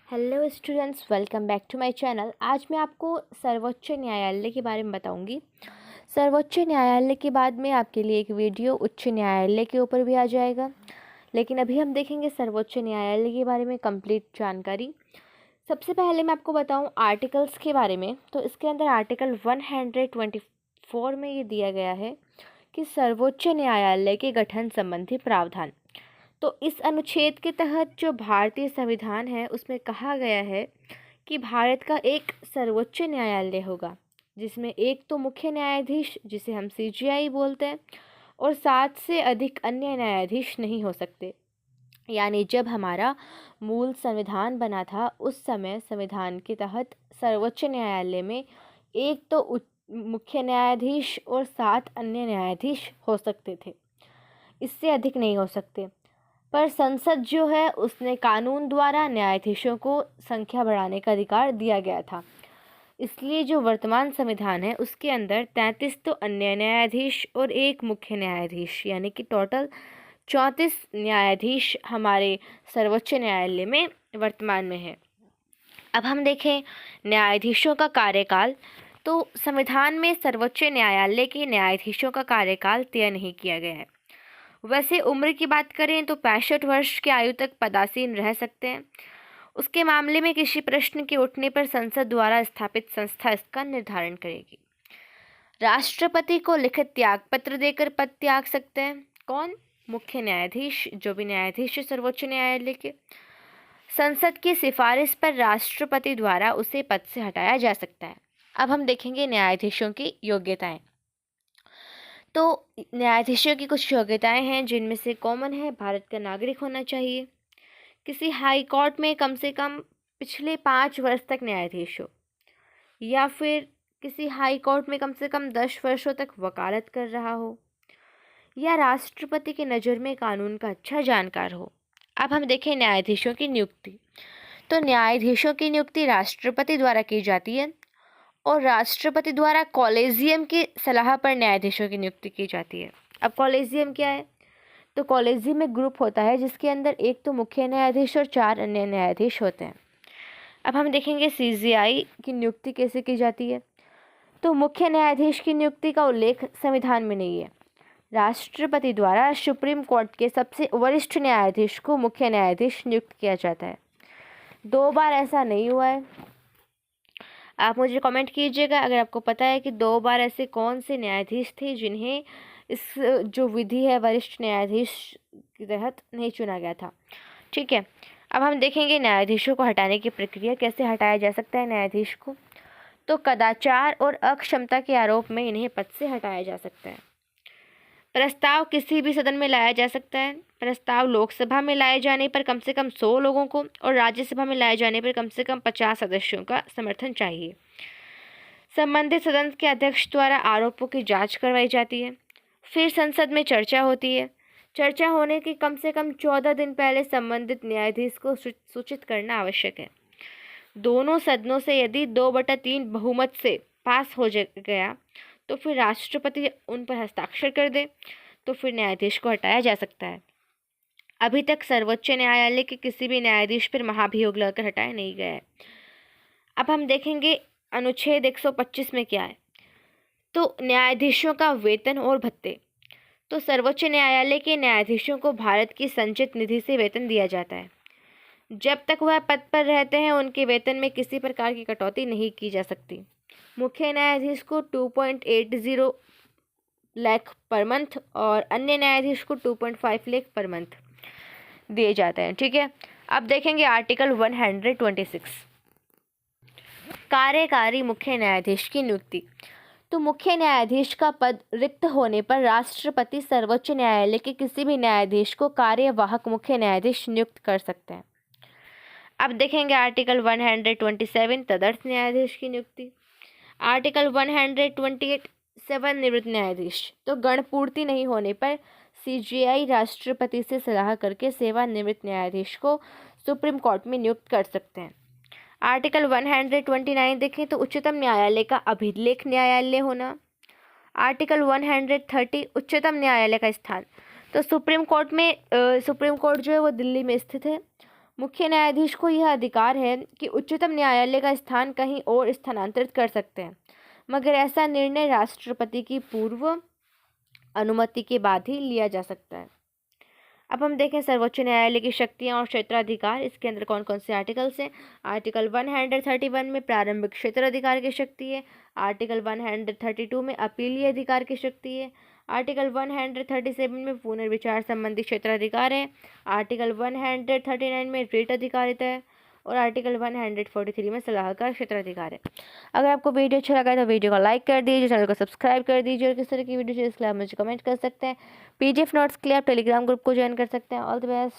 Hello students, welcome back to my channel. आज मैं आपको सर्वोच्च न्यायालय के बारे में बताऊंगी। सर्वोच्च न्यायालय के बाद में आपके लिए एक वीडियो उच्च न्यायालय के ऊपर भी आ जाएगा, लेकिन अभी हम देखेंगे सर्वोच्च न्यायालय के बारे में कंप्लीट जानकारी। सबसे पहले मैं आपको बताऊं आर्टिकल्स के बारे में। तो इसके अंदर आर्टिकल 124 में ये दिया गया है कि सर्वोच्च न्यायालय के गठन संबंधी प्रावधान। तो इस अनुच्छेद के तहत जो भारतीय संविधान है उसमें कहा गया है कि भारत का एक सर्वोच्च न्यायालय होगा, जिसमें एक तो मुख्य न्यायाधीश जिसे हम सीजेआई बोलते हैं और 7 से अधिक अन्य न्यायाधीश नहीं हो सकते। यानी जब हमारा मूल संविधान बना था उस समय संविधान के तहत सर्वोच्च न्यायालय में एक तो मुख्य न्यायाधीश और 7 अन्य न्यायाधीश हो सकते थे, इससे अधिक नहीं हो सकते। पर संसद जो है उसने कानून द्वारा न्यायाधीशों को संख्या बढ़ाने का अधिकार दिया गया था। इसलिए जो वर्तमान संविधान है उसके अंदर 33 तो अन्य न्यायाधीश और एक मुख्य न्यायाधीश, यानी कि टोटल 34 न्यायाधीश हमारे सर्वोच्च न्यायालय में वर्तमान में है। अब हम देखें न्यायाधीशों का कार्यकाल। तो संविधान में सर्वोच्च न्यायालय के न्यायाधीशों का कार्यकाल तय नहीं किया गया है। वैसे उम्र की बात करें तो 65 वर्ष की आयु तक पदासीन रह सकते हैं। उसके मामले में किसी प्रश्न के उठने पर संसद द्वारा स्थापित संस्था इसका निर्धारण करेगी। राष्ट्रपति को लिखित त्याग पत्र देकर पद त्याग सकते हैं। कौन? मुख्य न्यायाधीश, जो भी न्यायाधीश है सर्वोच्च न्यायालय के। संसद की सिफारिश पर राष्ट्रपति द्वारा उसे पद से हटाया जा सकता है। अब हम देखेंगे न्यायाधीशों की योग्यताएं। तो न्यायाधीशों की कुछ योग्यताएं हैं, जिनमें से कॉमन है भारत का नागरिक होना चाहिए, किसी हाई कोर्ट में कम से कम पिछले 5 वर्ष तक न्यायाधीश हो, या फिर किसी हाई कोर्ट में कम से कम 10 वर्षों तक वकालत कर रहा हो, या राष्ट्रपति की नज़र में कानून का अच्छा जानकार हो। अब हम देखें न्यायाधीशों की नियुक्ति। तो न्यायाधीशों की नियुक्ति राष्ट्रपति द्वारा की जाती है और राष्ट्रपति द्वारा कॉलेजियम की सलाह पर न्यायाधीशों की नियुक्ति की जाती है। अब कॉलेजियम क्या है? तो कॉलेजियम में ग्रुप होता है जिसके अंदर एक तो मुख्य न्यायाधीश और 4 अन्य न्यायाधीश होते हैं। अब हम देखेंगे सीजेआई की नियुक्ति कैसे की जाती है। तो मुख्य न्यायाधीश की नियुक्ति का उल्लेख संविधान में नहीं है। राष्ट्रपति द्वारा सुप्रीम कोर्ट के सबसे वरिष्ठ न्यायाधीश को मुख्य न्यायाधीश नियुक्त किया जाता है। 2 बार ऐसा नहीं हुआ है। आप मुझे कमेंट कीजिएगा अगर आपको पता है कि 2 बार ऐसे कौन से न्यायाधीश थे जिन्हें इस जो विधि है वरिष्ठ न्यायाधीश के तहत नहीं चुना गया था। ठीक है, अब हम देखेंगे न्यायाधीशों को हटाने की प्रक्रिया, कैसे हटाया जा सकता है न्यायाधीश को। तो कदाचार और अक्षमता के आरोप में इन्हें पद से हटाया जा सकता है। प्रस्ताव किसी भी सदन में लाया जा सकता है। प्रस्ताव लोकसभा में लाए जाने पर कम से कम 100 लोगों को और राज्यसभा में लाए जाने पर कम से कम 50 सदस्यों का समर्थन चाहिए। संबंधित सदन के अध्यक्ष द्वारा आरोपों की जांच करवाई जाती है। फिर संसद में चर्चा होती है। चर्चा होने के कम से कम 14 दिन पहले संबंधित न्यायाधीश को सूचित करना आवश्यक है। दोनों सदनों से यदि 2/3 बहुमत से पास हो गया तो फिर राष्ट्रपति उन पर हस्ताक्षर कर दे तो फिर न्यायाधीश को हटाया जा सकता है। अभी तक सर्वोच्च न्यायालय के किसी भी न्यायाधीश पर महाभियोग लगाकर हटाया नहीं गया है। अब हम देखेंगे अनुच्छेद 125 में क्या है। तो न्यायाधीशों का वेतन और भत्ते। तो सर्वोच्च न्यायालय के न्यायाधीशों को भारत की संचित निधि से वेतन दिया जाता है। जब तक वह पद पर रहते हैं उनके वेतन में किसी प्रकार की कटौती नहीं की जा सकती। मुख्य न्यायाधीश को 2.80 लाख पर मंथ और अन्य न्यायाधीश को 2.5 लाख पर मंथ दिए जाते हैं। ठीक है, अब देखेंगे आर्टिकल 126, कार्यकारी मुख्य न्यायाधीश की नियुक्ति। तो मुख्य न्यायाधीश का पद रिक्त होने पर राष्ट्रपति सर्वोच्च न्यायालय के किसी भी न्यायाधीश को कार्यवाहक मुख्य न्यायाधीश नियुक्त कर सकते हैं। अब देखेंगे आर्टिकल 127, तदर्थ न्यायाधीश की नियुक्ति। आर्टिकल 128, सेवानिवृत्त न्यायाधीश। तो गणपूर्ति नहीं होने पर सीजेआई राष्ट्रपति से सलाह करके सेवानिवृत्त न्यायाधीश को सुप्रीम कोर्ट में नियुक्त कर सकते हैं। आर्टिकल 129 देखें तो उच्चतम न्यायालय का अभिलेख न्यायालय होना। आर्टिकल 130, उच्चतम न्यायालय का स्थान। तो सुप्रीम कोर्ट जो है वो दिल्ली में स्थित है। मुख्य न्यायाधीश को यह अधिकार है कि उच्चतम न्यायालय का स्थान कहीं और स्थानांतरित कर सकते हैं, मगर ऐसा निर्णय राष्ट्रपति की पूर्व अनुमति के बाद ही लिया जा सकता है। अब हम देखें सर्वोच्च न्यायालय की शक्तियां और क्षेत्राधिकार। इसके अंदर कौन कौन से आर्टिकल्स हैं। आर्टिकल 131 में प्रारंभिक क्षेत्राधिकार की शक्ति है। आर्टिकल 132 में अपीलीय अधिकार की शक्ति है। आर्टिकल 137 में पुनर्विचार संबंधी क्षेत्राधिकार है। आर्टिकल 139 में रिट अधिकारिता है और आर्टिकल 143 में सलाहकार क्षेत्राधिकार है। अगर आपको वीडियो अच्छा लगा है तो वीडियो को लाइक कर दीजिए, चैनल को सब्सक्राइब कर दीजिए और किस तरह की वीडियो चाहिए इसके लिए आप मुझे कमेंट कर सकते हैं। पीडीएफ नोट्स के लिए आप टेलीग्राम ग्रुप को ज्वाइन कर सकते हैं। All the best.